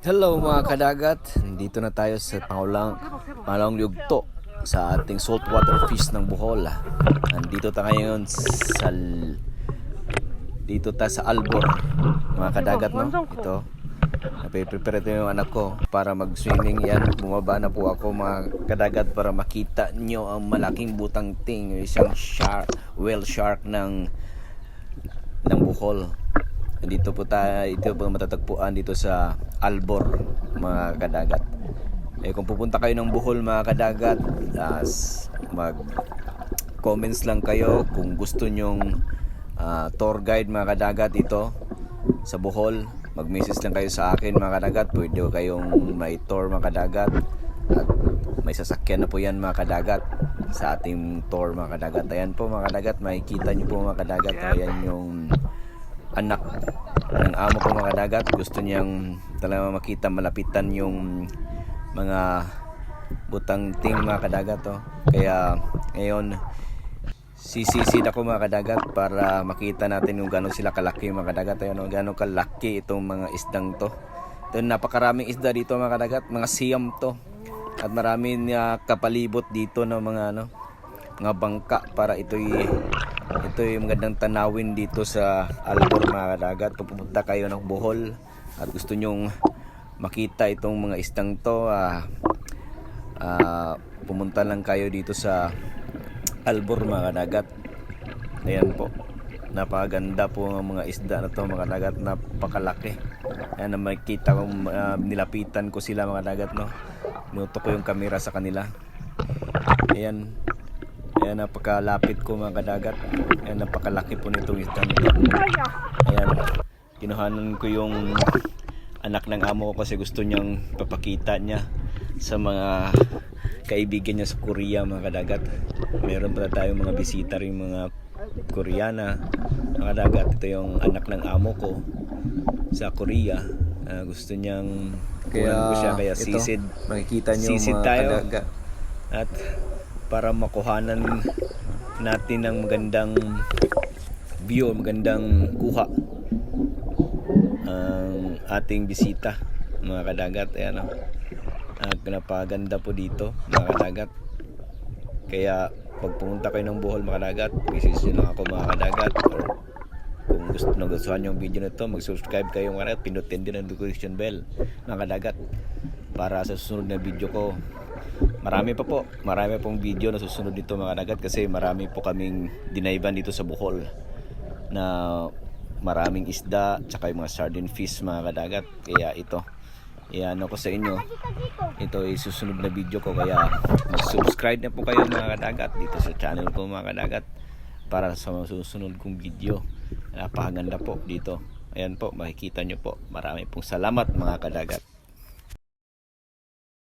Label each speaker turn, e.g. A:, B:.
A: Hello mga kadagat, dito na tayo sa Pangulang Yugto sa ating saltwater fish ng Bohol. Nandito tayo ngayon sa Albor mga kadagat, no? Ito, napiprepare ito yung anak ko para mag-swimming. Yan, bumaba na po ako mga kadagat para makita nyo ang malaking butang ting, isang whale shark ng Bohol. Dito po tayo, ito po matatagpuan dito sa Albor mga kadagat. Kung pupunta kayo ng Bohol mga kadagat, mag comments lang kayo kung gusto nyong tour guide mga kadagat dito sa Bohol. Mag-message lang kayo sa akin mga kadagat, pwede kayong may tour mga kadagat, at may sasakyan na po yan mga kadagat sa ating tour mga kadagat. Ayan po mga kadagat, makikita nyo po mga kadagat, ayan yung anak ng amo ko mga kadagat. Gusto niyang talaga makita, malapitan yung mga butang ting mga kadagat, oh. Kaya ngayon sisisid ako mga kadagat para makita natin yung gano'n sila kalaki mga kadagat. Ayan, oh, gano'n kalaki itong mga isdang to. Ito, napakaraming isda dito mga kadagat, mga siyam to, at maraming kapalibot dito ng mga mga bangka para ito yung magandang tanawin dito sa Albor mga kadagat. Kung pupunta kayo ng Bohol at gusto nyong makita itong mga isdang to, pumunta lang kayo dito sa Albor mga kadagat. Ayan po, napakaganda po ang mga isda na to mga kadagat, napakalaki. Ayan, na makikita ko, nilapitan ko sila mga kadagat, no? Minuto ko yung camera sa kanila. Ayan, ayan, napakalapit ko mga kadagat. Ayan, napakalaki po nitong isdang ito. Ayan, kinuhanan ko yung anak ng amo ko kasi gusto niyang papakita niya sa mga kaibigan niya sa Korea mga kadagat. Meron pala tayong mga bisita rin, mga Koreana mga kadagat. Ito yung anak ng amo ko sa Korea. Gusto niyang kunan ko siya, kaya ito, sisid, makikita niyo sisid mga tayo kadagat. At para makuhanan natin ng magandang view, magandang kuha ang ating bisita mga kadagat. Ayan, napaganda po dito mga kadagat. Kaya pag pumunta kayo ng Bohol mga kadagat, message nyo lang ako mga kadagat, or kung nagustuhan nyo yung video na ito, mag-subscribe kayo mga kadagat, pinutin din ang notification bell mga kadagat para sa susunod na video ko. Marami pong video na susunod dito mga kadagat, kasi marami po kaming dinayban dito sa Bohol na maraming isda, tsaka yung mga sardine fish mga kadagat. Kaya ito, iyan ako sa inyo, ito ay susunod na video ko, kaya mag-subscribe na po kayo mga kadagat dito sa channel ko mga kadagat para sa susunod kong video. Napakaganda po dito. Ayan po, makikita nyo po. Marami pong salamat mga kadagat.